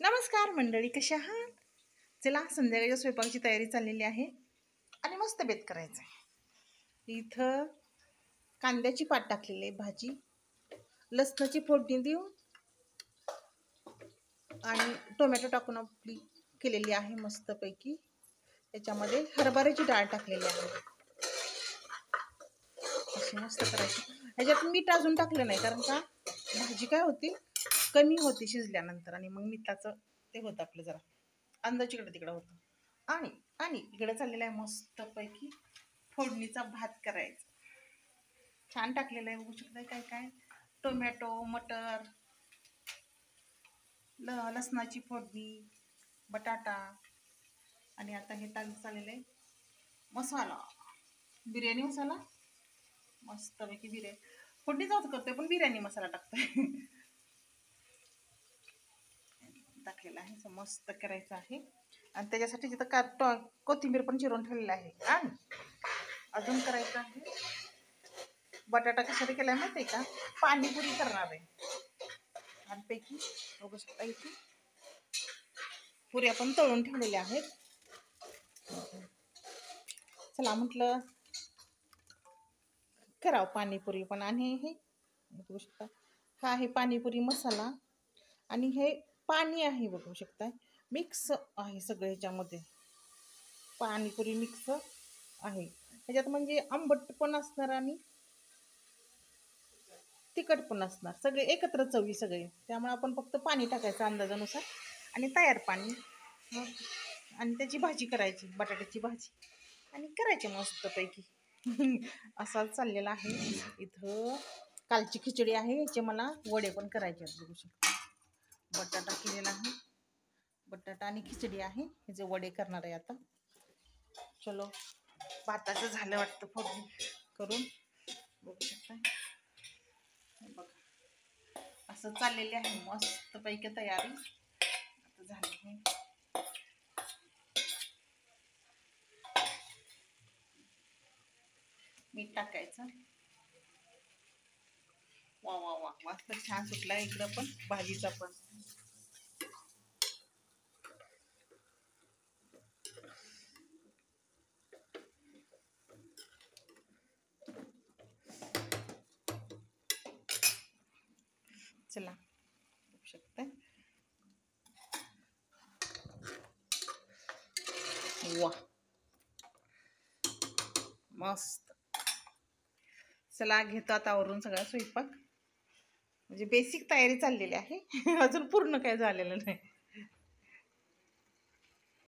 नमस्कार मंडळी, कशा आहात? चला, संध्याकाळच्या स्वयंपाकाची तयारी चाललेली आहे आणि मस्त बेत करायचं आहे. इथं कांद्याची पात टाकलेली आहे, भाजी लसणाची फोडणी देऊन आणि टोमॅटो टाकून आपली केलेली आहे मस्तपैकी. त्याच्यामध्ये हरभऱ्याची डाळ टाकलेली आहे. अशी मस्त करायची. ह्याच्यात मीठ अजून टाकलं नाही, कारण का भाजी काय होती, कमी होती शिजल्यानंतर, आणि मग मिठाचं ते होतं आपलं जरा अंदाज इकडं तिकडं होतं. आणि आणि इकडे चाललेला आहे मस्तपैकी फोडणीचा भात करायचा. छान टाकलेला आहे, बघू शकता. काय काय टोमॅटो, मटर, लसणाची फोडणी, बटाटा, आणि आता हे चाललेलं आहे मसाला, बिर्याणी मसाला. मस्तपैकी बिर्याणी फोडणीचाच करतोय, पण बिर्याणी मसाला टाकतोय. टाकलेला आहे, मस्त करायचं आहे. आणि त्याच्यासाठी तिथं कोथिंबीर पण चिरून ठेवलेलं आहे. आणि अजून करायचं आहे, बटाटा कशाने केलाय माहिती आहे का? पाणीपुरी करणार आहे. छानपैकी बघू शकता, इथे पुऱ्या पण तळून ठेवलेल्या आहेत. चला म्हटलं करावं पाणीपुरी पण. आणि हे बघू शकता, हा आहे पाणीपुरी मसाला, आणि हे पाणी आहे, बघू शकता. मिक्स आहे सगळं ह्याच्यामध्ये, पाणीपुरी मिक्स आहे ह्याच्यात. म्हणजे आंबट पण असणार आणि तिखट पण असणार, सगळे एकत्र चवी सगळे. त्यामुळे आपण फक्त पाणी टाकायचं अंदाजानुसार, आणि तयार पाणी. आणि त्याची भाजी करायची, बटाट्याची भाजी, आणि करायची मस्तपैकी. असा चाललेला आहे. इथं कालची खिचडी आहे, याचे मला वडे पण करायचे आहेत, बघू शकता. बटाटा केलेला आहे, बटाटा आणि खिचडी आहे, ह्याचे वडे करणार आहे आता. चलो, भाताचं झालं वाटतं फोडणी करून, बघू शकता. बघा, असं चाललेली आहे मस्तपैकी तयारी आता झाली आहे. मीठ टाकायचं. वा वा वा, मस्त छान सुटला इकडं पण भाजीचा पण. चला, बघू शकता. वा, मस्त. चला, घेतो आता आवरून सगळा स्वयंपाक. म्हणजे बेसिक तयारी चाललेली आहे. अजून पूर्ण काय झालेलं नाही.